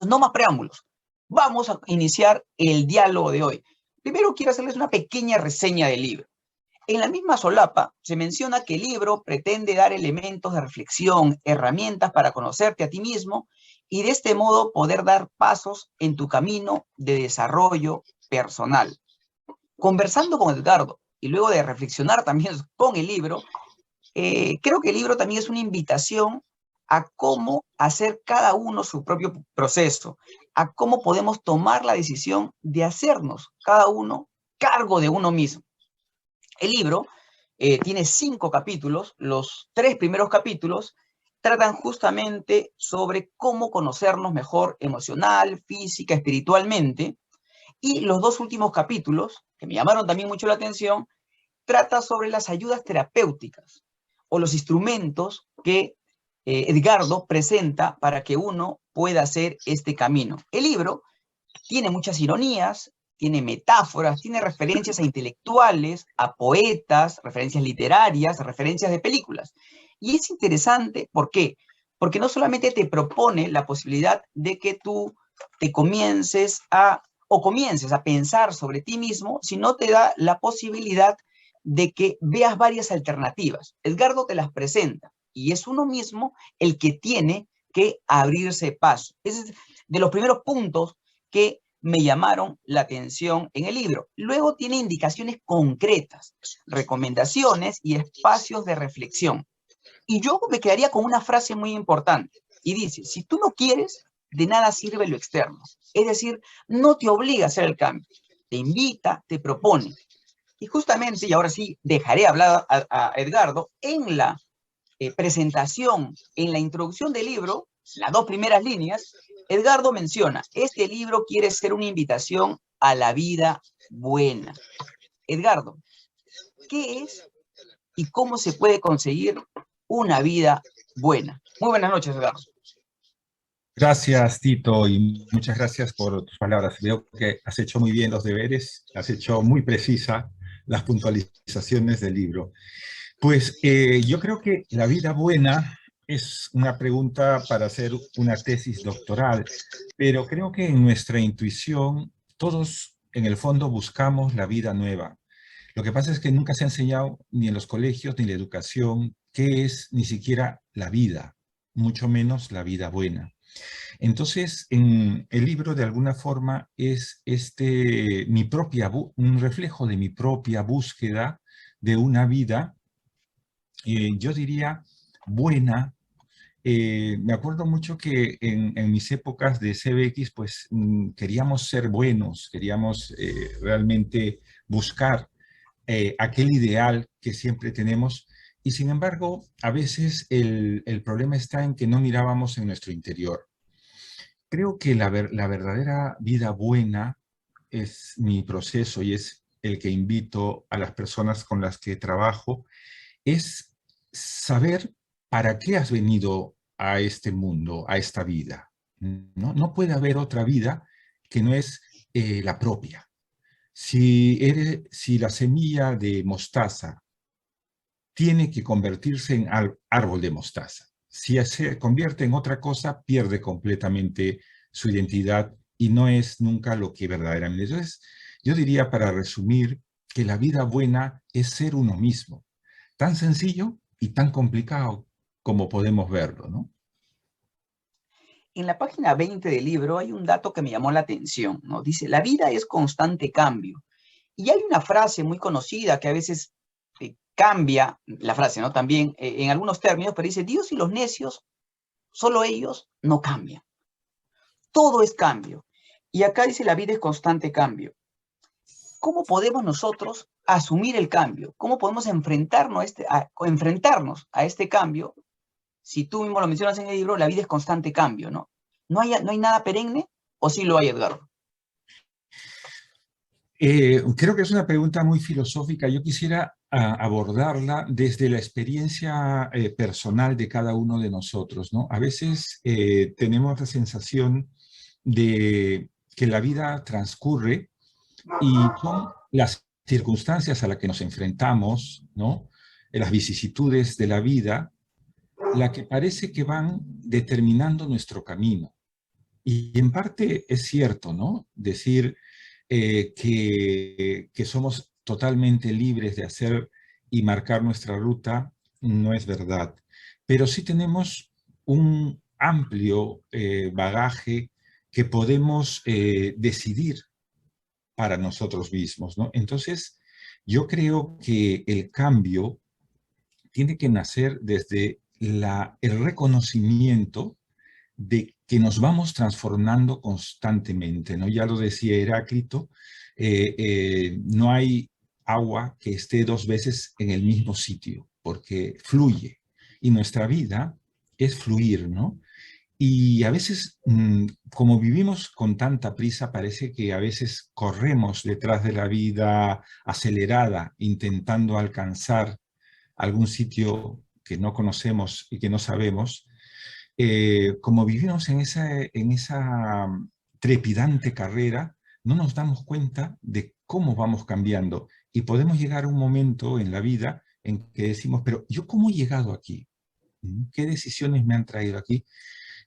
no más preámbulos. Vamos a iniciar el diálogo de hoy. Primero quiero hacerles una pequeña reseña del libro. En la misma solapa se menciona que el libro pretende dar elementos de reflexión, herramientas para conocerte a ti mismo y de este modo poder dar pasos en tu camino de desarrollo personal. Conversando con Edgardo y luego de reflexionar también con el libro, creo que el libro también es una invitación a cómo hacer cada uno su propio proceso, a cómo podemos tomar la decisión de hacernos cada uno cargo de uno mismo. El libro tiene 5 capítulos. Los 3 primeros capítulos tratan justamente sobre cómo conocernos mejor emocional, física, espiritualmente. Y los 2 últimos capítulos, que me llamaron también mucho la atención, trata sobre las ayudas terapéuticas o los instrumentos que Edgardo presenta para que uno pueda hacer este camino. El libro tiene muchas ironías, tiene metáforas, tiene referencias a intelectuales, a poetas, referencias literarias, referencias de películas. Y es interesante, ¿por qué? Porque no solamente te propone la posibilidad de que tú te comiences a pensar sobre ti mismo, sino te da la posibilidad de que veas varias alternativas. Edgardo te las presenta y es uno mismo el que tiene que abrirse paso. Ese es de los primeros puntos que me llamaron la atención en el libro. Luego tiene indicaciones concretas, recomendaciones y espacios de reflexión. Y yo me quedaría con una frase muy importante. Y dice, si tú no quieres, de nada sirve lo externo. Es decir, no te obliga a hacer el cambio. Te invita, te propone. Y justamente, y ahora sí, dejaré hablar a Edgardo, en la presentación, en la introducción del libro, las 2 primeras líneas, Edgardo menciona, este libro quiere ser una invitación a la vida buena. Edgardo, ¿qué es y cómo se puede conseguir una vida buena? Muy buenas noches, Edgardo. Gracias, Tito, y muchas gracias por tus palabras. Veo que has hecho muy bien los deberes, has hecho muy precisa las puntualizaciones del libro. Pues yo creo que la vida buena es una pregunta para hacer una tesis doctoral, pero creo que en nuestra intuición todos en el fondo buscamos la vida nueva. Lo que pasa es que nunca se ha enseñado ni en los colegios ni en la educación qué es ni siquiera la vida, mucho menos la vida buena. Entonces, en el libro de alguna forma es un reflejo de mi propia búsqueda de una vida, yo diría, buena. Me acuerdo mucho que en mis épocas de CBX, pues queríamos ser buenos, queríamos realmente buscar aquel ideal que siempre tenemos. Y sin embargo, a veces el problema está en que no mirábamos en nuestro interior. Creo que la verdadera vida buena es mi proceso y es el que invito a las personas con las que trabajo, es saber para qué has venido a este mundo, a esta vida. No puede haber otra vida que no es la propia. Si la semilla de mostaza tiene que convertirse en árbol de mostaza. Si se convierte en otra cosa, pierde completamente su identidad y no es nunca lo que verdaderamente es. Entonces, yo diría, para resumir, que la vida buena es ser uno mismo. Tan sencillo y tan complicado como podemos verlo, ¿no? En la página 20 del libro hay un dato que me llamó la atención, ¿no? Dice, la vida es constante cambio. Y hay una frase muy conocida que a veces cambia la frase, ¿no? También en algunos términos, pero dice, Dios y los necios, solo ellos no cambian. Todo es cambio. Y acá dice, la vida es constante cambio. ¿Cómo podemos nosotros asumir el cambio? ¿Cómo podemos enfrentarnos a este cambio? Si tú mismo lo mencionas en el libro, la vida es constante cambio, ¿no? ¿No hay nada perenne o sí lo hay, Edgardo? Creo que es una pregunta muy filosófica. Yo quisiera abordarla desde la experiencia personal de cada uno de nosotros, ¿no? A veces tenemos la sensación de que la vida transcurre y son las circunstancias a las que nos enfrentamos, ¿no? Las vicisitudes de la vida, la que parece que van determinando nuestro camino. Y en parte es cierto, ¿no? Decir que somos totalmente libres de hacer y marcar nuestra ruta no es verdad. Pero sí tenemos un amplio bagaje que podemos decidir para nosotros mismos, ¿no? Entonces, yo creo que el cambio tiene que nacer desde el reconocimiento de que nos vamos transformando constantemente, ¿no? Ya lo decía Heráclito, no hay agua que esté dos veces en el mismo sitio, porque fluye. Y nuestra vida es fluir, ¿no? Y a veces, como vivimos con tanta prisa, parece que a veces corremos detrás de la vida acelerada, intentando alcanzar algún sitio que no conocemos y que no sabemos. Como vivimos en esa trepidante carrera, no nos damos cuenta de cómo vamos cambiando. Y podemos llegar a un momento en la vida en que decimos, pero ¿yo cómo he llegado aquí? ¿Qué decisiones me han traído aquí?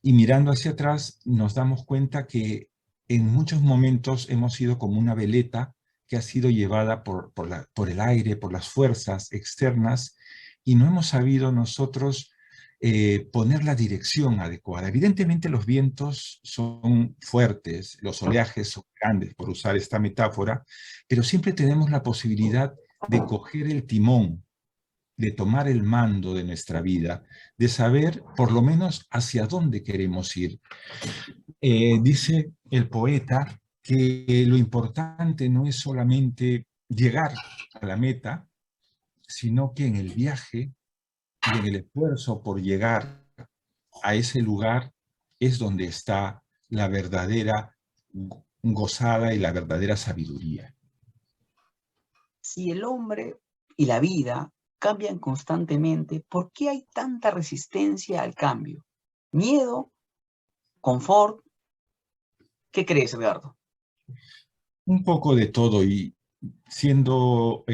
Y mirando hacia atrás nos damos cuenta que en muchos momentos hemos sido como una veleta que ha sido llevada por el aire, por las fuerzas externas, y no hemos sabido nosotros poner la dirección adecuada. Evidentemente los vientos son fuertes, los oleajes son grandes, por usar esta metáfora, pero siempre tenemos la posibilidad de coger el timón, de tomar el mando de nuestra vida, de saber por lo menos hacia dónde queremos ir. Dice el poeta que lo importante no es solamente llegar a la meta, sino que en el viaje y en el esfuerzo por llegar a ese lugar es donde está la verdadera gozada y la verdadera sabiduría. Si el hombre y la vida cambian constantemente, ¿por qué hay tanta resistencia al cambio? ¿Miedo? ¿Confort? ¿Qué crees, Edgardo? Un poco de todo, y siendo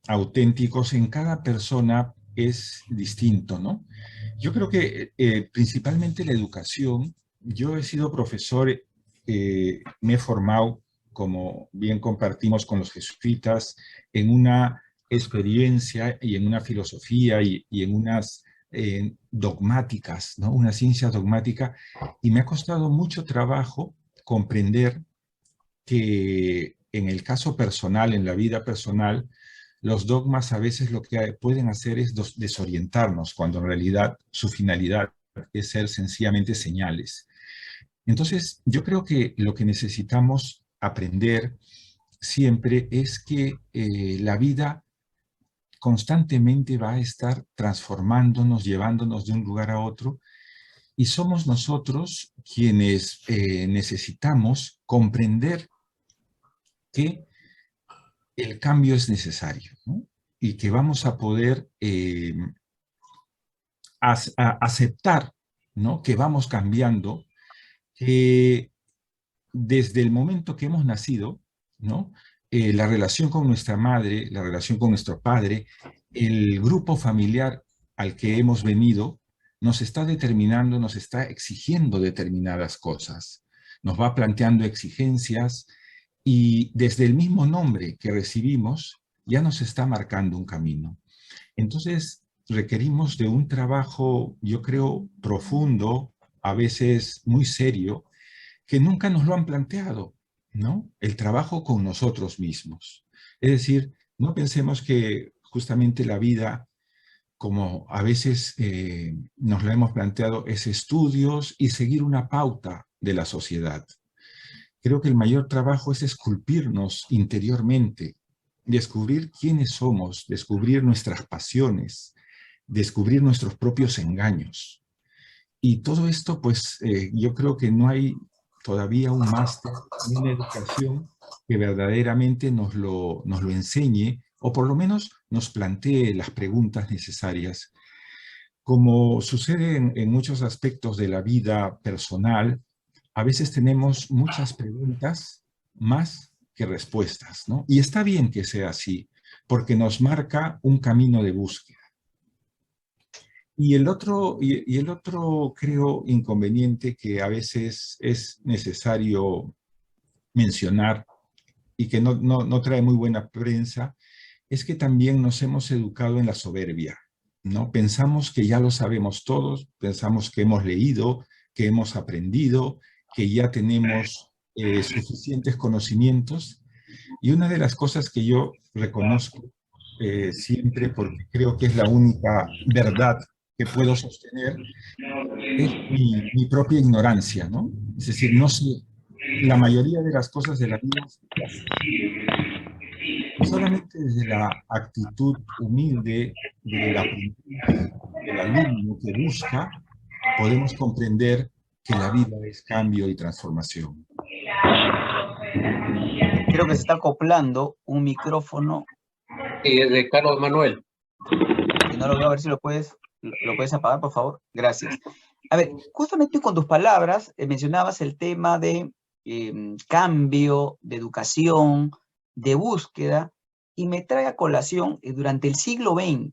auténticos, en cada persona es distinto, ¿no? Yo creo que principalmente la educación, yo he sido profesor, me he formado, como bien compartimos con los jesuitas, en una experiencia y en una filosofía y en unas dogmáticas, ¿no? Una ciencia dogmática, y me ha costado mucho trabajo comprender que en el caso personal, en la vida personal, los dogmas a veces lo que pueden hacer es desorientarnos, cuando en realidad su finalidad es ser sencillamente señales. Entonces, yo creo que lo que necesitamos aprender siempre es que la vida constantemente va a estar transformándonos, llevándonos de un lugar a otro, y somos nosotros quienes necesitamos comprender que el cambio es necesario, ¿no? Y que vamos a poder aceptar, ¿no? Que vamos cambiando, que desde el momento que hemos nacido, ¿no? La relación con nuestra madre, la relación con nuestro padre, el grupo familiar al que hemos venido, nos está determinando, nos está exigiendo determinadas cosas, nos va planteando exigencias, y desde el mismo nombre que recibimos ya nos está marcando un camino. Entonces requerimos de un trabajo, yo creo, profundo, a veces muy serio, que nunca nos lo han planteado, ¿no? El trabajo con nosotros mismos. Es decir, no pensemos que justamente la vida, como a veces nos lo hemos planteado, es estudios y seguir una pauta de la sociedad. Creo que el mayor trabajo es esculpirnos interiormente, descubrir quiénes somos, descubrir nuestras pasiones, descubrir nuestros propios engaños. Y todo esto, pues, yo creo que no hay todavía un máster, una educación que verdaderamente nos lo enseñe, o por lo menos nos plantee las preguntas necesarias. Como sucede en muchos aspectos de la vida personal, a veces tenemos muchas preguntas más que respuestas, ¿no? Y está bien que sea así, porque nos marca un camino de búsqueda. y el otro, creo, inconveniente que a veces es necesario mencionar y que no trae muy buena prensa, es que también nos hemos educado en la soberbia, ¿no? Pensamos que ya lo sabemos todos, pensamos que hemos leído, que hemos aprendido, que ya tenemos suficientes conocimientos. Y una de las cosas que yo reconozco siempre, porque creo que es la única verdad que puedo sostener, es mi propia ignorancia, ¿no? Es decir, no sé, la mayoría de las cosas de la vida se las sé. Y solamente desde la actitud humilde del aprendiz, del alumno que busca, podemos comprender que la vida es cambio y transformación. Creo que se está acoplando un micrófono. Sí, es de Carlos Manuel. Que no lo veo, a ver si lo puedes apagar, por favor. Gracias. A ver, justamente con tus palabras mencionabas el tema de cambio, de educación, de búsqueda, y me trae a colación durante el siglo XX,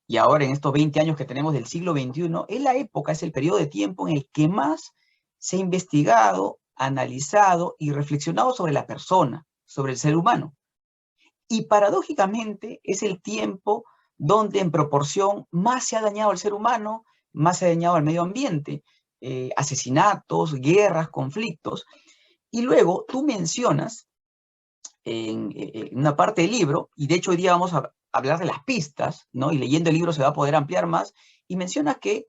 y ahora en estos 20 años que tenemos del siglo XXI, es la época, es el periodo de tiempo en el que más se ha investigado, analizado y reflexionado sobre la persona, sobre el ser humano. Y paradójicamente es el tiempo donde en proporción más se ha dañado al ser humano, más se ha dañado al medio ambiente, asesinatos, guerras, conflictos. Y luego tú mencionas en una parte del libro, y de hecho hoy día vamos a hablar de las pistas, ¿no? Y leyendo el libro se va a poder ampliar más, y mencionas que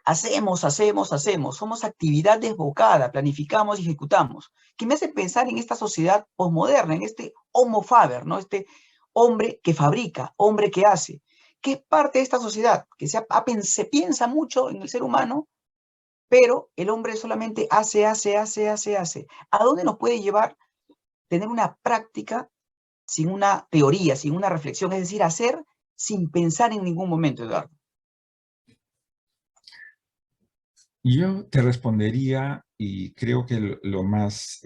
hacemos, somos actividad desbocada, planificamos y ejecutamos, que me hace pensar en esta sociedad posmoderna, en este homo faber, ¿no? Este hombre que fabrica, hombre que hace, que es parte de esta sociedad, que se piensa mucho en el ser humano, pero el hombre solamente hace. ¿A dónde nos puede llevar tener una práctica sin una teoría, sin una reflexión? Es decir, hacer sin pensar en ningún momento, Eduardo. Yo te respondería, y creo que lo más,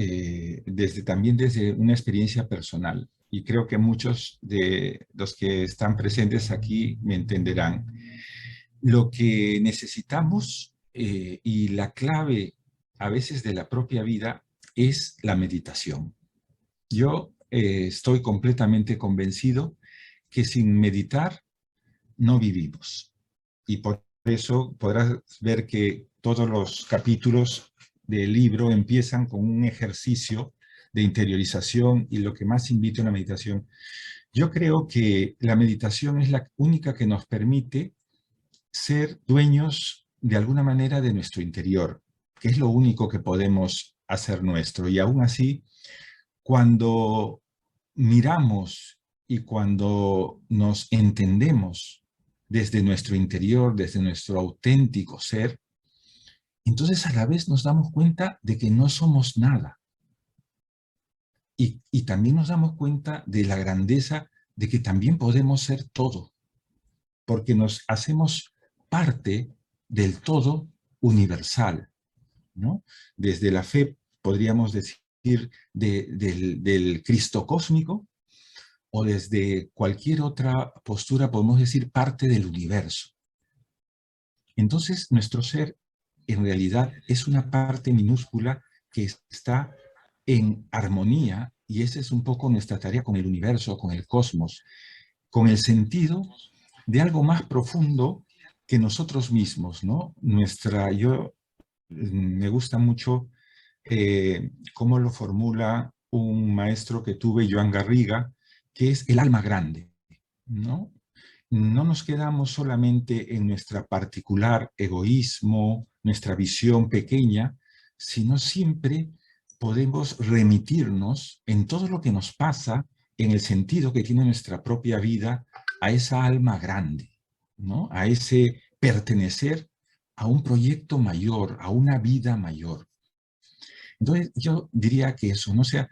también desde una experiencia personal, y creo que muchos de los que están presentes aquí me entenderán. Lo que necesitamos y la clave a veces de la propia vida es la meditación. Yo estoy completamente convencido que sin meditar no vivimos. Y por eso podrás ver que todos los capítulos del libro empiezan con un ejercicio de interiorización y lo que más invito a la meditación. Yo creo que la meditación es la única que nos permite ser dueños de alguna manera de nuestro interior, que es lo único que podemos hacer nuestro. Y aún así, cuando miramos y cuando nos entendemos desde nuestro interior, desde nuestro auténtico ser, entonces a la vez nos damos cuenta de que no somos nada. Y también nos damos cuenta de la grandeza de que también podemos ser todo, porque nos hacemos parte del todo universal, ¿no? Desde la fe, podríamos decir, del Cristo cósmico, o desde cualquier otra postura podemos decir parte del universo. Entonces, nuestro ser en realidad es una parte minúscula que está en armonía, y esa es un poco nuestra tarea con el universo, con el cosmos, con el sentido de algo más profundo que nosotros mismos, ¿no? Me gusta mucho cómo lo formula un maestro que tuve, Joan Garriga, que es el alma grande, ¿no? No nos quedamos solamente en nuestra particular egoísmo, nuestra visión pequeña, sino siempre podemos remitirnos en todo lo que nos pasa, en el sentido que tiene nuestra propia vida, a esa alma grande, ¿no? A ese pertenecer a un proyecto mayor, a una vida mayor. Entonces, yo diría que eso, ¿no? O sea,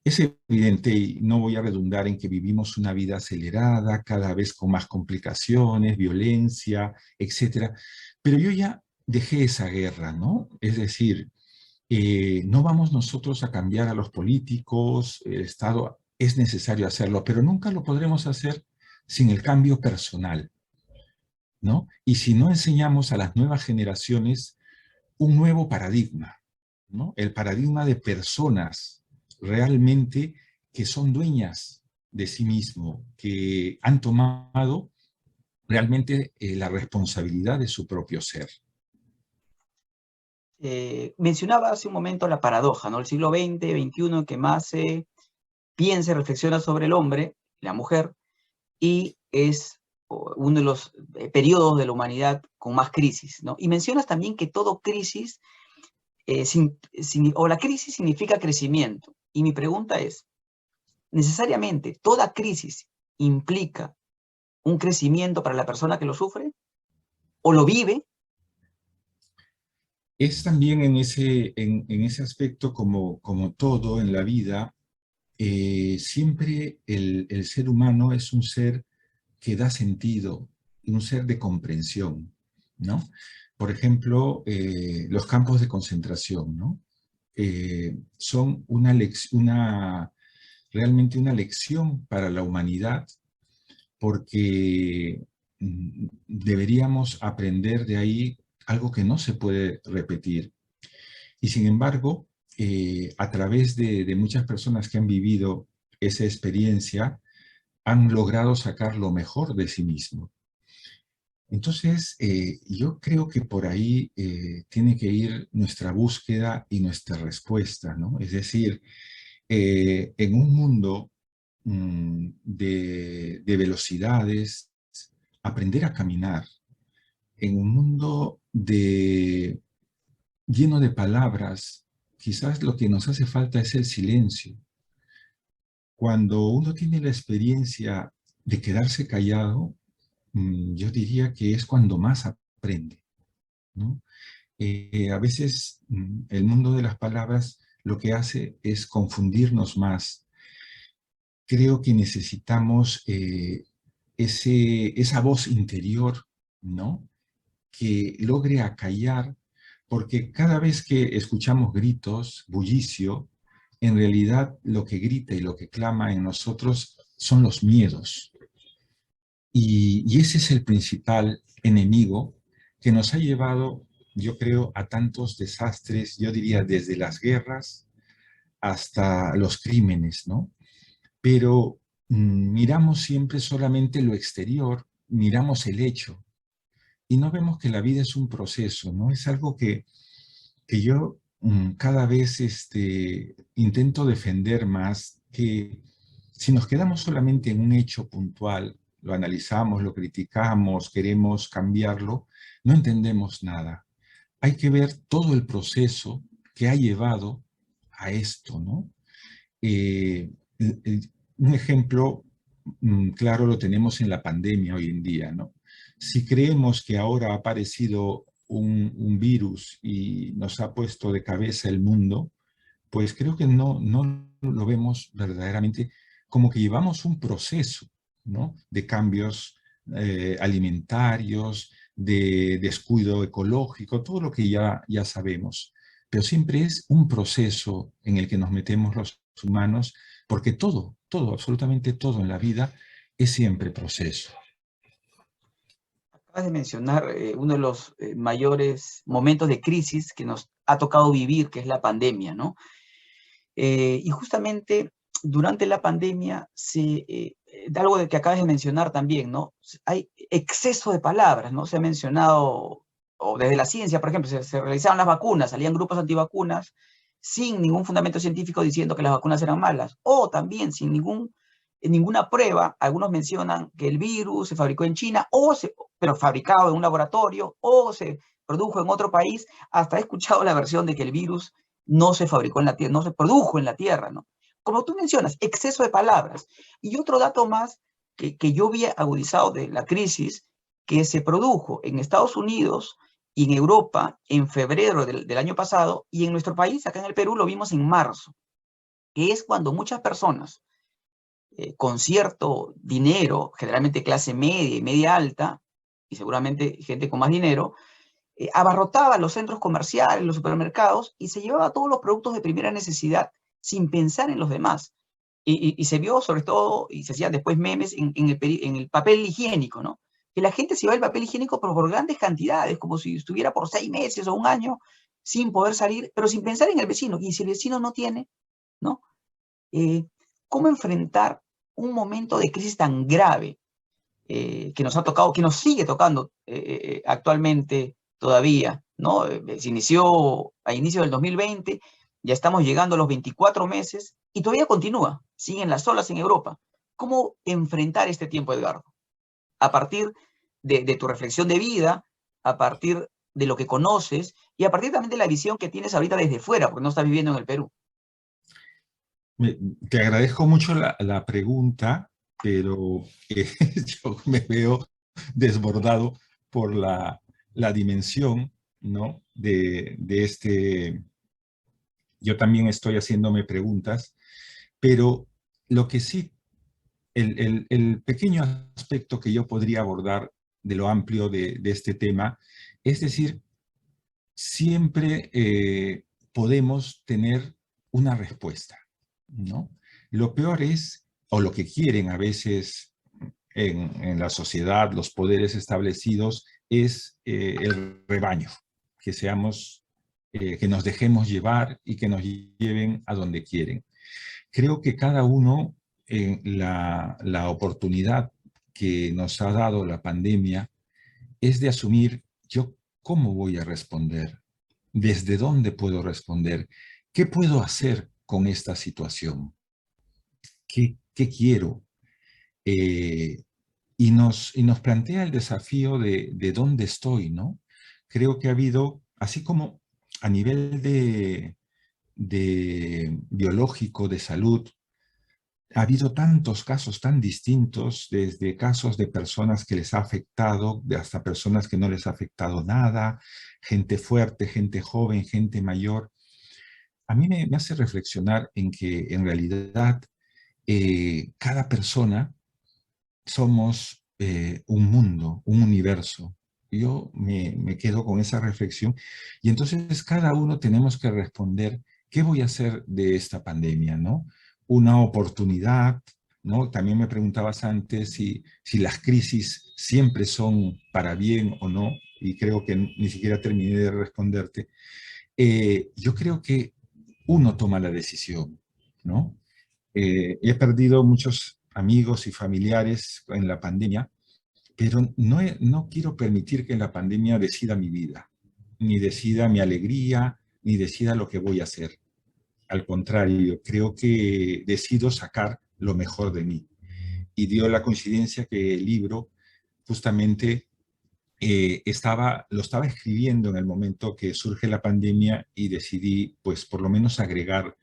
es evidente, y no voy a redundar en que vivimos una vida acelerada, cada vez con más complicaciones, violencia, etcétera, pero yo ya dejé esa guerra, ¿no? Es decir, no vamos nosotros a cambiar a los políticos, el Estado es necesario hacerlo, pero nunca lo podremos hacer sin el cambio personal. ¿no? Y si no enseñamos a las nuevas generaciones un nuevo paradigma, ¿no? El paradigma de personas realmente que son dueñas de sí mismo, que han tomado realmente la responsabilidad de su propio ser. Mencionaba hace un momento la paradoja, ¿no? El siglo XX, XXI, en que más se piensa y reflexiona sobre el hombre, la mujer, y es uno de los periodos de la humanidad con más crisis, ¿no? Y mencionas también que todo crisis, o la crisis significa crecimiento. Y mi pregunta es, ¿necesariamente toda crisis implica un crecimiento para la persona que lo sufre? ¿O lo vive? Es también en ese aspecto como todo en la vida, siempre el ser humano es un ser que da sentido, un ser de comprensión, ¿no? Por ejemplo, los campos de concentración, ¿no? Son realmente una lección para la humanidad porque deberíamos aprender de ahí algo que no se puede repetir. Y sin embargo, a través de muchas personas que han vivido esa experiencia, han logrado sacar lo mejor de sí mismo. Entonces, yo creo que por ahí tiene que ir nuestra búsqueda y nuestra respuesta, ¿no? Es decir, en un mundo de velocidades, aprender a caminar, en un mundo lleno de palabras, quizás lo que nos hace falta es el silencio. Cuando uno tiene la experiencia de quedarse callado, yo diría que es cuando más aprende, ¿no? A veces el mundo de las palabras lo que hace es confundirnos más. Creo que necesitamos esa voz interior, ¿no? Que logre acallar, porque cada vez que escuchamos gritos, bullicio, en realidad lo que grita y lo que clama en nosotros son los miedos. Y ese es el principal enemigo que nos ha llevado, yo creo, a tantos desastres, yo diría desde las guerras hasta los crímenes, ¿no? Pero miramos siempre solamente lo exterior, miramos el hecho y no vemos que la vida es un proceso, ¿no? Es algo que yo cada vez intento defender más, que si nos quedamos solamente en un hecho puntual, lo analizamos, lo criticamos, queremos cambiarlo, no entendemos nada. Hay que ver todo el proceso que ha llevado a esto, ¿no? Un ejemplo claro lo tenemos en la pandemia hoy en día, ¿no? Si creemos que ahora ha aparecido un virus y nos ha puesto de cabeza el mundo, pues creo que no lo vemos verdaderamente como que llevamos un proceso, ¿no? De cambios alimentarios, de descuido ecológico, todo lo que ya sabemos. Pero siempre es un proceso en el que nos metemos los humanos, porque todo, absolutamente todo en la vida es siempre proceso. Acabas de mencionar uno de los mayores momentos de crisis que nos ha tocado vivir, que es la pandemia, ¿no? Y justamente durante la pandemia, algo de que acabas de mencionar también, ¿no? Hay exceso de palabras, ¿no? Se ha mencionado, o desde la ciencia, por ejemplo, se realizaban las vacunas, salían grupos antivacunas sin ningún fundamento científico diciendo que las vacunas eran malas, o también sin ninguna prueba. Algunos mencionan que el virus se fabricó en China, pero fabricado en un laboratorio, o se produjo en otro país. Hasta he escuchado la versión de que el virus no se fabricó en la Tierra, no se produjo en la Tierra, ¿no? Como tú mencionas, exceso de palabras. Y otro dato más que yo vi agudizado de la crisis, que se produjo en Estados Unidos y en Europa en febrero del año pasado, y en nuestro país, acá en el Perú, lo vimos en marzo, que es cuando muchas personas con cierto dinero, generalmente clase media y media alta, y seguramente gente con más dinero, abarrotaba los centros comerciales, los supermercados, y se llevaba todos los productos de primera necesidad sin pensar en los demás. Y se vio sobre todo, y se hacían después memes en el papel higiénico, ¿no? que la gente se lleva el papel higiénico por grandes cantidades, como si estuviera por 6 meses o un año sin poder salir, pero sin pensar en el vecino. Y si el vecino no tiene, ¿no? ¿Cómo enfrentar un momento de crisis tan grave que nos ha tocado, que nos sigue tocando actualmente todavía, ¿no? Se inició a inicio del 2020, ya estamos llegando a los 24 meses y todavía continúa, siguen las olas en Europa. ¿Cómo enfrentar este tiempo, Edgardo? A partir de tu reflexión de vida, a partir de lo que conoces y a partir también de la visión que tienes ahorita desde fuera, porque no estás viviendo en el Perú. Te agradezco mucho la pregunta, pero yo me veo desbordado por la dimensión, ¿no? de este... Yo también estoy haciéndome preguntas, pero lo que sí, el pequeño aspecto que yo podría abordar de lo amplio de este tema, es decir, siempre podemos tener una respuesta, ¿no? Lo peor es, o lo que quieren a veces en la sociedad, los poderes establecidos, es el rebaño, que seamos, que nos dejemos llevar y que nos lleven a donde quieren. Creo que cada uno, la oportunidad que nos ha dado la pandemia es de asumir yo cómo voy a responder, desde dónde puedo responder, qué puedo hacer con esta situación, qué quiero. Y nos plantea el desafío de dónde estoy, ¿no? Creo que ha habido, así como a nivel de biológico, de salud, ha habido tantos casos tan distintos, desde casos de personas que les ha afectado, hasta personas que no les ha afectado nada, gente fuerte, gente joven, gente mayor. A mí me hace reflexionar en que en realidad cada persona somos un mundo, un universo. Yo me quedo con esa reflexión y entonces cada uno tenemos que responder, ¿qué voy a hacer de esta pandemia, no? Una oportunidad, ¿no? También me preguntabas antes si las crisis siempre son para bien o no, y creo que ni siquiera terminé de responderte. Yo creo que uno toma la decisión, ¿no? He perdido muchos amigos y familiares en la pandemia, pero no quiero permitir que la pandemia decida mi vida, ni decida mi alegría, ni decida lo que voy a hacer. Al contrario, creo que decido sacar lo mejor de mí. Y dio la coincidencia que el libro justamente lo estaba escribiendo en el momento que surge la pandemia y decidí, pues, por lo menos agregar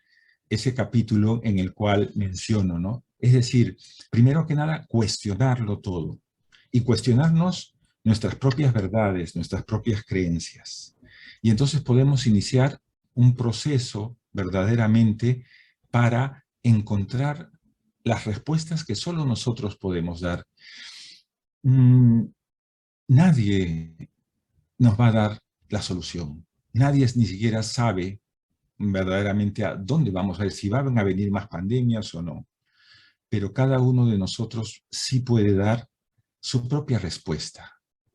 ese capítulo en el cual menciono, ¿no? Es decir, primero que nada, cuestionarlo todo y cuestionarnos nuestras propias verdades, nuestras propias creencias. Y entonces podemos iniciar un proceso verdaderamente para encontrar las respuestas que solo nosotros podemos dar. Nadie nos va a dar la solución. Nadie ni siquiera sabe verdaderamente a dónde vamos a ver, si van a venir más pandemias o no. Pero cada uno de nosotros sí puede dar su propia respuesta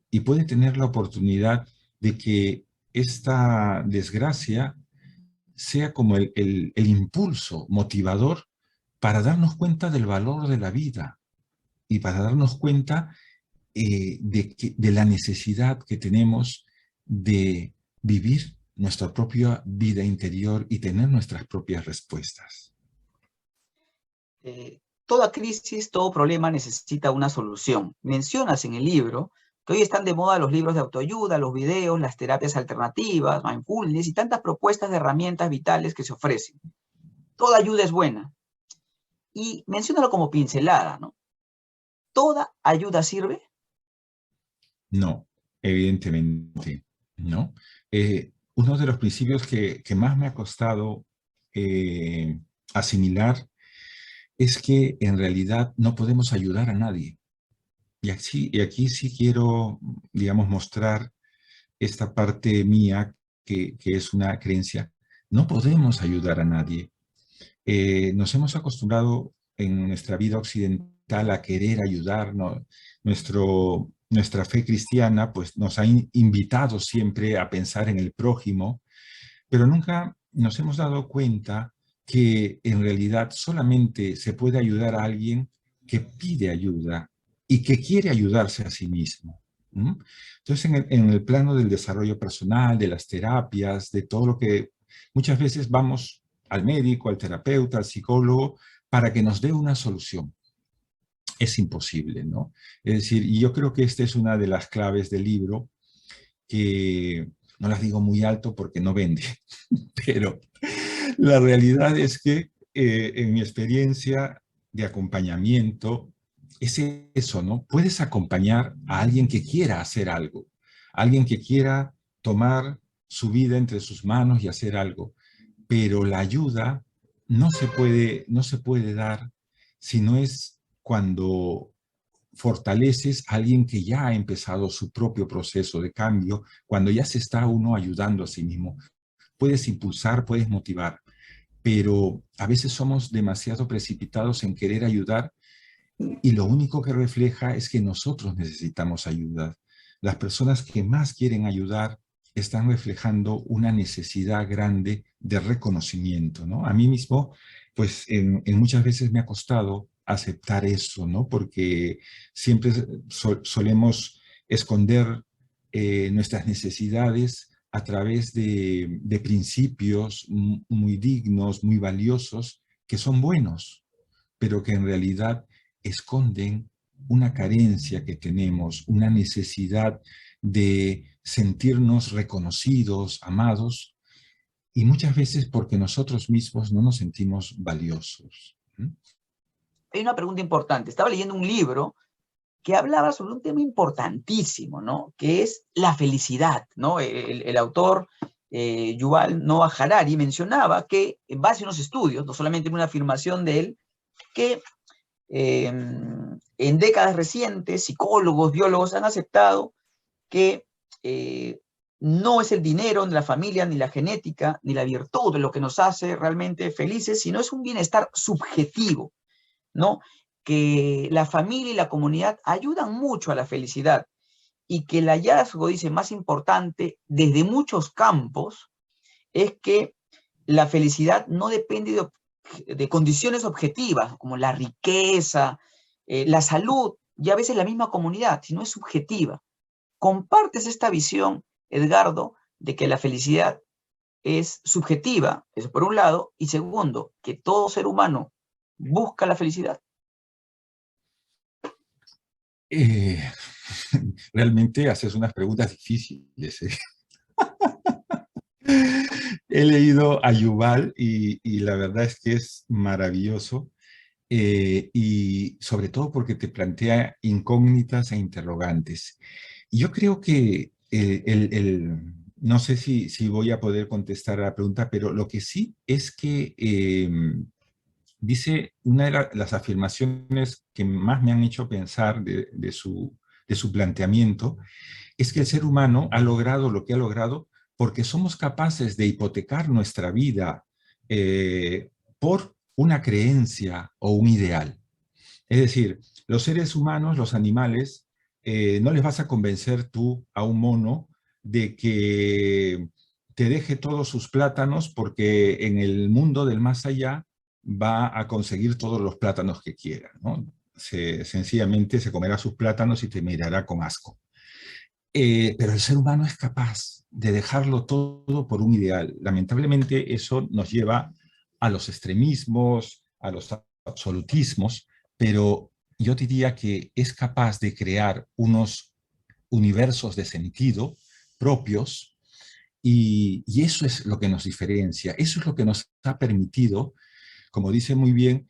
y puede tener la oportunidad de que esta desgracia sea como el impulso motivador para darnos cuenta del valor de la vida y para darnos cuenta de la necesidad que tenemos de vivir nuestra propia vida interior y tener nuestras propias respuestas. Toda crisis, todo problema necesita una solución. Mencionas en el libro que hoy están de moda los libros de autoayuda, los videos, las terapias alternativas, mindfulness y tantas propuestas de herramientas vitales que se ofrecen. Toda ayuda es buena. Y menciónalo como pincelada, ¿no? ¿Toda ayuda sirve? No, evidentemente, ¿no? Uno de los principios que más me ha costado asimilar es que en realidad no podemos ayudar a nadie. Y aquí sí quiero, digamos, mostrar esta parte mía que es una creencia. No podemos ayudar a nadie. Nos hemos acostumbrado en nuestra vida occidental a querer ayudar, ¿no? nuestra fe cristiana pues nos ha invitado siempre a pensar en el prójimo, pero nunca nos hemos dado cuenta que en realidad solamente se puede ayudar a alguien que pide ayuda y que quiere ayudarse a sí mismo. ¿Mm? Entonces, en el plano del desarrollo personal, de las terapias, de todo lo que muchas veces vamos al médico, al terapeuta, al psicólogo, para que nos dé una solución. Es imposible, ¿no? Es decir, y yo creo que esta es una de las claves del libro, que no las digo muy alto porque no vende, pero la realidad es que en mi experiencia de acompañamiento es eso, ¿no? Puedes acompañar a alguien que quiera hacer algo, alguien que quiera tomar su vida entre sus manos y hacer algo, pero la ayuda no se puede dar si no es cuando fortaleces a alguien que ya ha empezado su propio proceso de cambio, cuando ya se está uno ayudando a sí mismo. Puedes impulsar, puedes motivar, pero a veces somos demasiado precipitados en querer ayudar y lo único que refleja es que nosotros necesitamos ayuda. Las personas que más quieren ayudar están reflejando una necesidad grande de reconocimiento, ¿no? A mí mismo, pues en muchas veces me ha costado aceptar eso, ¿no? Porque siempre solemos esconder nuestras necesidades a través de principios muy dignos, muy valiosos, que son buenos, pero que en realidad esconden una carencia que tenemos, una necesidad de sentirnos reconocidos, amados, y muchas veces porque nosotros mismos no nos sentimos valiosos. Hay una pregunta importante. Estaba leyendo un libro que hablaba sobre un tema importantísimo, ¿no? Que es la felicidad, ¿no? El autor Yuval Noah Harari mencionaba que en base a unos estudios, no solamente en una afirmación de él, que en décadas recientes psicólogos, biólogos han aceptado que no es el dinero, ni la familia, ni la genética, ni la virtud lo que nos hace realmente felices, sino es un bienestar subjetivo, ¿no? Que la familia y la comunidad ayudan mucho a la felicidad y que el hallazgo, dice, más importante desde muchos campos es que la felicidad no depende de condiciones objetivas como la riqueza, la salud y a veces la misma comunidad, sino es subjetiva. ¿Compartes esta visión, Edgardo, de que la felicidad es subjetiva? Eso por un lado. Y segundo, que todo ser humano busca la felicidad. Eh, Realmente haces unas preguntas difíciles. He leído a Yuval y la verdad es que es maravilloso. Y sobre todo porque te plantea incógnitas e interrogantes. Y yo creo que no sé si voy a poder contestar a la pregunta, pero lo que sí es que dice una de las afirmaciones que más me han hecho pensar de su planteamiento, es que el ser humano ha logrado lo que ha logrado porque somos capaces de hipotecar nuestra vida por una creencia o un ideal. Es decir, los seres humanos, los animales, no les vas a convencer tú a un mono de que te deje todos sus plátanos porque en el mundo del más allá va a conseguir todos los plátanos que quiera, ¿no? Sencillamente se comerá sus plátanos y te mirará con asco. Pero el ser humano es capaz de dejarlo todo por un ideal. Lamentablemente eso nos lleva a los extremismos, a los absolutismos, pero yo diría que es capaz de crear unos universos de sentido propios y eso es lo que nos diferencia, eso es lo que nos ha permitido, como dice muy bien,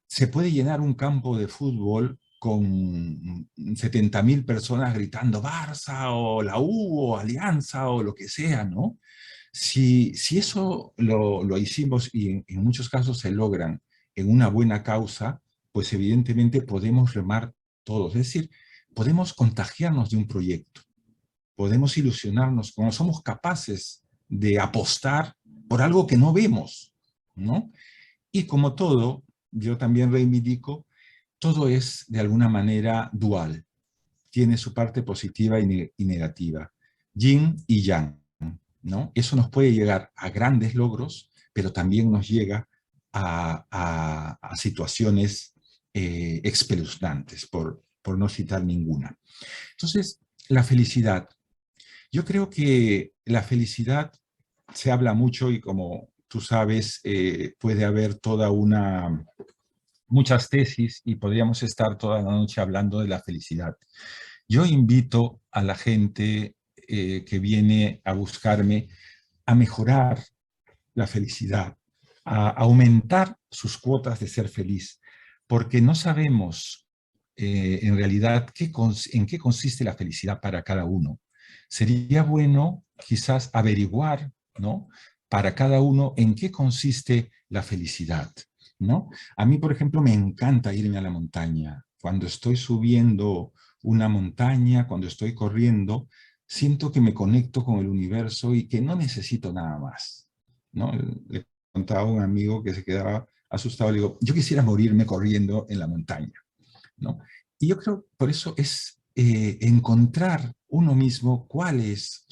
se puede llenar un campo de fútbol con 70.000 personas gritando Barça o la U o Alianza o lo que sea, ¿no? Si eso lo hicimos y en muchos casos se logran en una buena causa, pues evidentemente podemos remar todos. Es decir, podemos contagiarnos de un proyecto, podemos ilusionarnos, como somos capaces de apostar por algo que no vemos, ¿no? Y como todo, yo también reivindico, todo es de alguna manera dual. tiene su parte positiva y negativa, yin y yang, ¿no? Eso nos puede llegar a grandes logros, pero también nos llega a situaciones espeluznantes, por no citar ninguna. Entonces, la felicidad. Yo creo que la felicidad se habla mucho y como tú sabes, puede haber muchas tesis y podríamos estar toda la noche hablando de la felicidad. Yo invito a la gente que viene a buscarme a mejorar la felicidad, a aumentar sus cuotas de ser feliz, porque no sabemos en realidad en qué consiste la felicidad para cada uno. Sería bueno quizás averiguar, ¿no? Para cada uno en qué consiste la felicidad, ¿no? A mí, por ejemplo, me encanta irme a la montaña. Cuando estoy subiendo una montaña, cuando estoy corriendo, siento que me conecto con el universo y que no necesito nada más, ¿no? Le contaba a un amigo que se quedaba asustado, le digo, yo quisiera morirme corriendo en la montaña, ¿no? Y yo creo, por eso es encontrar uno mismo cuál es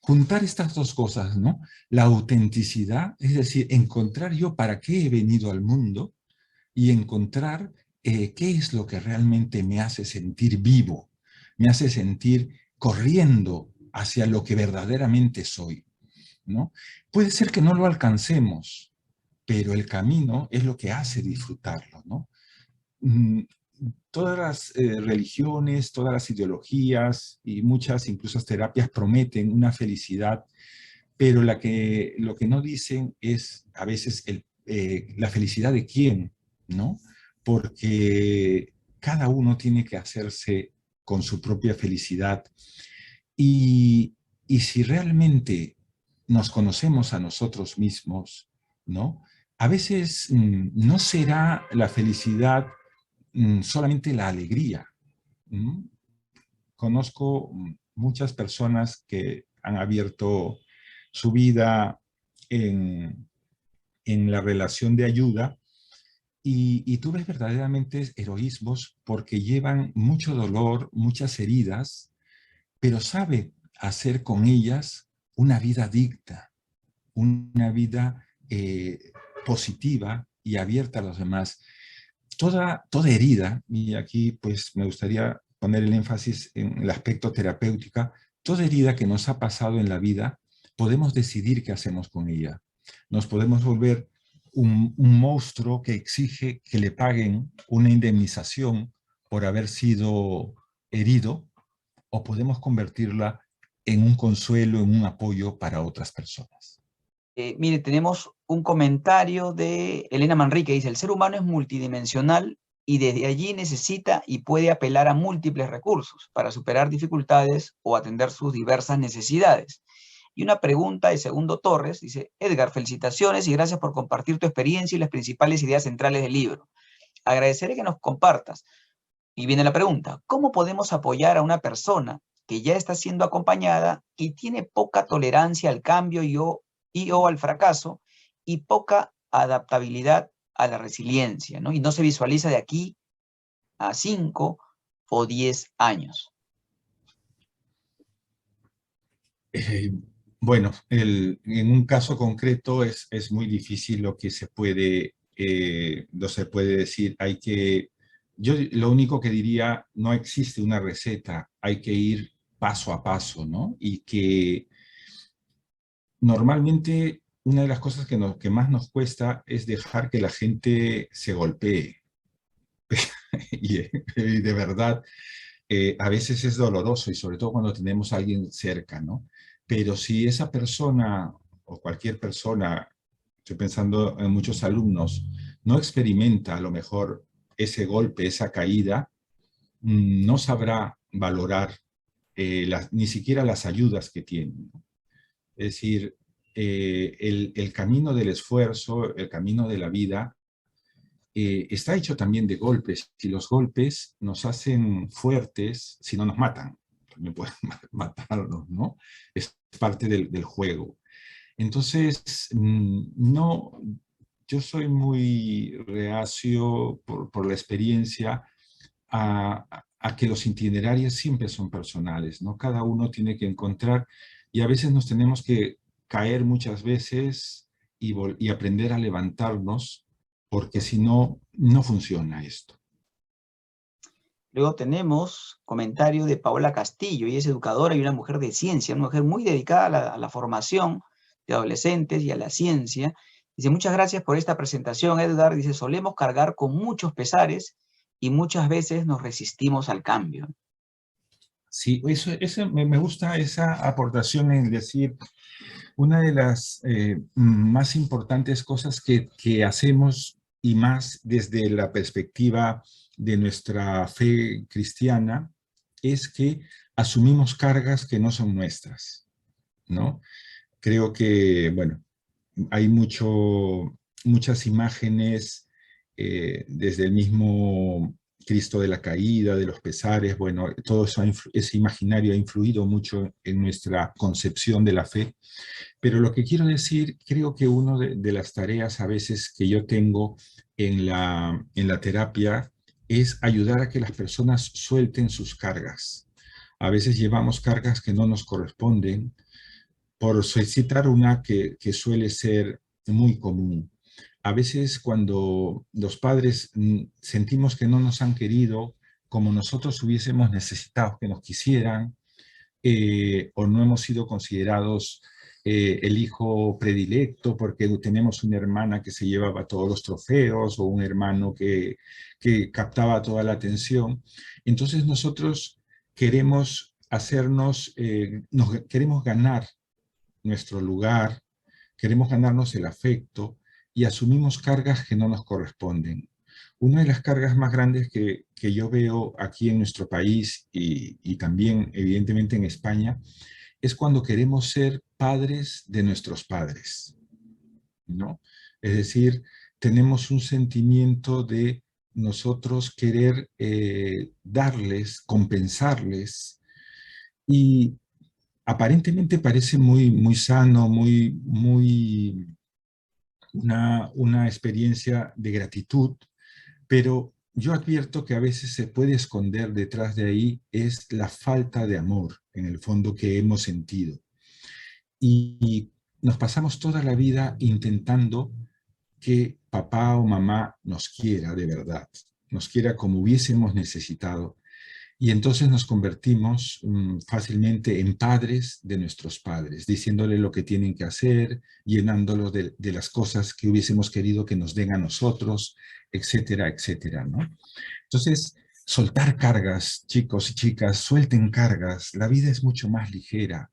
juntar estas dos cosas, ¿no? La autenticidad, es decir, encontrar yo para qué he venido al mundo y encontrar qué es lo que realmente me hace sentir vivo, me hace sentir corriendo hacia lo que verdaderamente soy, ¿no? Puede ser que no lo alcancemos, pero el camino es lo que hace disfrutarlo, ¿no? Todas las religiones, todas las ideologías y muchas incluso terapias prometen una felicidad, pero lo que no dicen es a veces la felicidad de quién, ¿no? Porque cada uno tiene que hacerse con su propia felicidad y si realmente nos conocemos a nosotros mismos, ¿no? A veces no será la felicidad solamente la alegría. Conozco muchas personas que han abierto su vida en la relación de ayuda y tú ves verdaderamente heroísmos porque llevan mucho dolor, muchas heridas, pero sabe hacer con ellas una vida digna, una vida positiva y abierta a los demás. Toda herida, y aquí pues me gustaría poner el énfasis en el aspecto terapéutica, toda herida que nos ha pasado en la vida, podemos decidir qué hacemos con ella. Nos podemos volver un monstruo que exige que le paguen una indemnización por haber sido herido, o podemos convertirla en un consuelo, en un apoyo para otras personas. Mire, tenemos un comentario de Elena Manrique, dice, el ser humano es multidimensional y desde allí necesita y puede apelar a múltiples recursos para superar dificultades o atender sus diversas necesidades. Y una pregunta de Segundo Torres, dice, Edgar, felicitaciones y gracias por compartir tu experiencia y las principales ideas centrales del libro. Agradeceré que nos compartas. Y viene la pregunta, ¿cómo podemos apoyar a una persona que ya está siendo acompañada y tiene poca tolerancia al cambio o al fracaso y poca adaptabilidad a la resiliencia, ¿no? Y no se visualiza de aquí a 5 o 10 años? Eh, bueno, en un caso concreto es muy difícil no se puede decir. Yo lo único que diría, no existe una receta, hay que ir paso a paso, ¿no? Y que normalmente una de las cosas que más nos cuesta es dejar que la gente se golpee. Y de verdad, a veces es doloroso y sobre todo cuando tenemos a alguien cerca, ¿no? Pero si esa persona o cualquier persona, estoy pensando en muchos alumnos, no experimenta a lo mejor ese golpe, esa caída, no sabrá valorar ni siquiera las ayudas que tiene, ¿no? Es decir, el camino del esfuerzo, el camino de la vida, está hecho también de golpes. Si los golpes nos hacen fuertes, si no nos matan, también pueden matarnos, ¿no? Es parte del juego. Entonces, no, yo soy muy reacio por la experiencia a que los itinerarios siempre son personales, ¿no? Cada uno tiene que encontrar, y a veces nos tenemos que caer muchas veces y aprender a levantarnos, porque si no, no funciona esto. Luego tenemos comentario de Paola Castillo, ella es educadora y una mujer de ciencia, una mujer muy dedicada a la formación de adolescentes y a la ciencia. Dice, muchas gracias por esta presentación, Edgar. Dice, solemos cargar con muchos pesares y muchas veces nos resistimos al cambio. Sí, eso me gusta esa aportación en decir, una de las más importantes cosas que hacemos y más desde la perspectiva de nuestra fe cristiana es que asumimos cargas que no son nuestras, ¿no? Creo que, bueno, hay muchas imágenes desde el mismo Cristo de la caída, de los pesares, bueno, todo eso ese imaginario ha influido mucho en nuestra concepción de la fe. Pero lo que quiero decir, creo que una de las tareas a veces que yo tengo en la terapia es ayudar a que las personas suelten sus cargas. A veces llevamos cargas que no nos corresponden, por citar una que suele ser muy común. A veces cuando los padres sentimos que no nos han querido como nosotros hubiésemos necesitado que nos quisieran, o no hemos sido considerados el hijo predilecto porque tenemos una hermana que se llevaba todos los trofeos o un hermano que captaba toda la atención. Entonces nosotros queremos queremos ganar nuestro lugar, queremos ganarnos el afecto y asumimos cargas que no nos corresponden. Una de las cargas más grandes que yo veo aquí en nuestro país y también evidentemente en España es cuando queremos ser padres de nuestros padres, ¿no? Es decir, tenemos un sentimiento de nosotros querer darles, compensarles, y aparentemente parece muy sano, una experiencia de gratitud, pero yo advierto que a veces se puede esconder detrás de ahí es la falta de amor, en el fondo, que hemos sentido. Y nos pasamos toda la vida intentando que papá o mamá nos quiera de verdad, nos quiera como hubiésemos necesitado. Y entonces nos convertimos fácilmente en padres de nuestros padres, diciéndole lo que tienen que hacer, llenándolos de las cosas que hubiésemos querido que nos den a nosotros, etcétera, etcétera, ¿no? Entonces, soltar cargas, chicos y chicas, suelten cargas. La vida es mucho más ligera.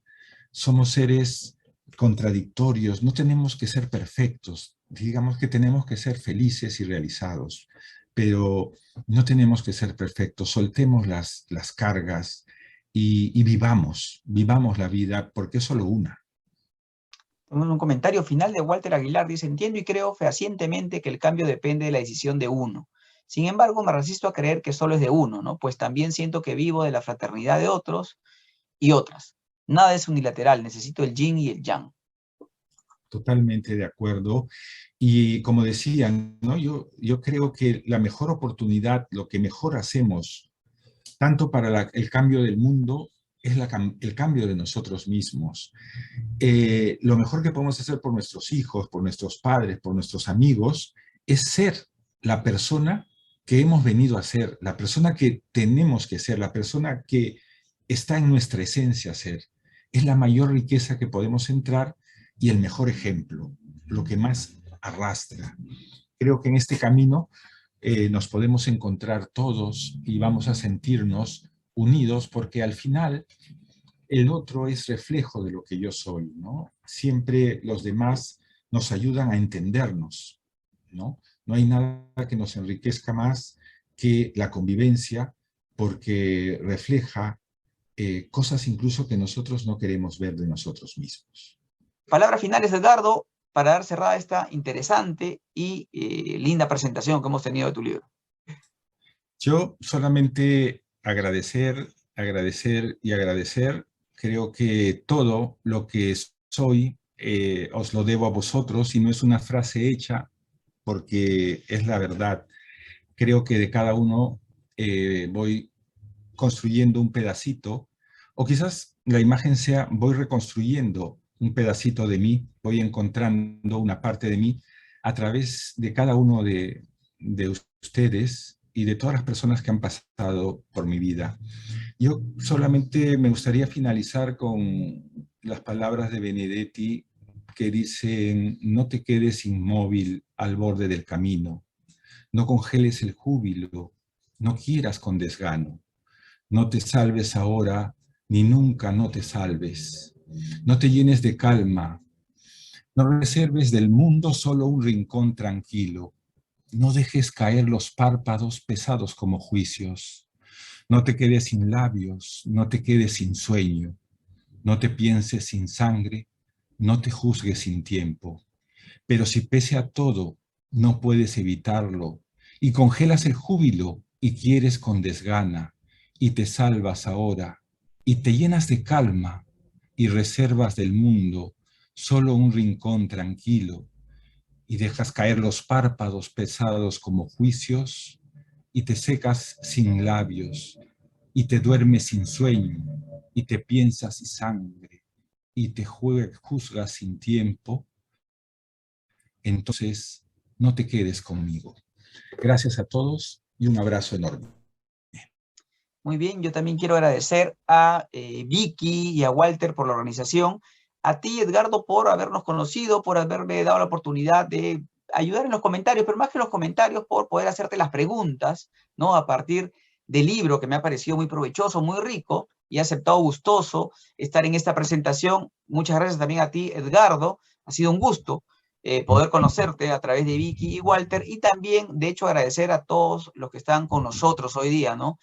Somos seres contradictorios, no tenemos que ser perfectos, digamos que tenemos que ser felices y realizados, pero no tenemos que ser perfectos, soltemos las cargas y vivamos la vida porque es solo una. Tenemos un comentario final de Walter Aguilar, dice, entiendo y creo fehacientemente que el cambio depende de la decisión de uno. Sin embargo, me resisto a creer que solo es de uno, ¿no? Pues también siento que vivo de la fraternidad de otros y otras. Nada es unilateral, necesito el yin y el yang. Totalmente de acuerdo. Y como decía, ¿no? Yo creo que la mejor oportunidad, lo que mejor hacemos, tanto para el cambio del mundo, es el cambio de nosotros mismos. Lo mejor que podemos hacer por nuestros hijos, por nuestros padres, por nuestros amigos, es ser la persona que hemos venido a ser, la persona que tenemos que ser, la persona que está en nuestra esencia ser. Es la mayor riqueza que podemos entrar y el mejor ejemplo, lo que más arrastra. Creo que en este camino nos podemos encontrar todos y vamos a sentirnos unidos porque al final el otro es reflejo de lo que yo soy, ¿no? Siempre los demás nos ayudan a entendernos, ¿no? No hay nada que nos enriquezca más que la convivencia porque refleja cosas incluso que nosotros no queremos ver de nosotros mismos. Palabras finales, Edgardo, para dar cerrada esta interesante y linda presentación que hemos tenido de tu libro. Yo solamente agradecer, agradecer y agradecer. Creo que todo lo que soy os lo debo a vosotros y no es una frase hecha porque es la verdad. Creo que de cada uno voy construyendo un pedacito, o quizás la imagen sea, voy reconstruyendo un pedacito de mí, voy encontrando una parte de mí a través de cada uno de ustedes y de todas las personas que han pasado por mi vida. Yo solamente me gustaría finalizar con las palabras de Benedetti que dicen: no te quedes inmóvil al borde del camino, no congeles el júbilo, no quieras con desgano, no te salves ahora, ni nunca no te salves, no te llenes de calma, no reserves del mundo solo un rincón tranquilo, no dejes caer los párpados pesados como juicios, no te quedes sin labios, no te quedes sin sueño, no te pienses sin sangre, no te juzgues sin tiempo. Pero si pese a todo no puedes evitarlo y congelas el júbilo y quieres con desgana y te salvas ahora y te llenas de calma y reservas del mundo solo un rincón tranquilo y dejas caer los párpados pesados como juicios y te secas sin labios y te duermes sin sueño y te piensas sin sangre y te juzgas sin tiempo, entonces no te quedes conmigo. Gracias a todos y un abrazo enorme. Muy bien, yo también quiero agradecer a Vicky y a Walter por la organización, a ti, Edgardo, por habernos conocido, por haberme dado la oportunidad de ayudar en los comentarios, pero más que los comentarios, por poder hacerte las preguntas, ¿no? A partir del libro, que me ha parecido muy provechoso, muy rico, y he aceptado gustoso estar en esta presentación. Muchas gracias también a ti, Edgardo, ha sido un gusto poder conocerte a través de Vicky y Walter, y también, de hecho, agradecer a todos los que están con nosotros hoy día, ¿no?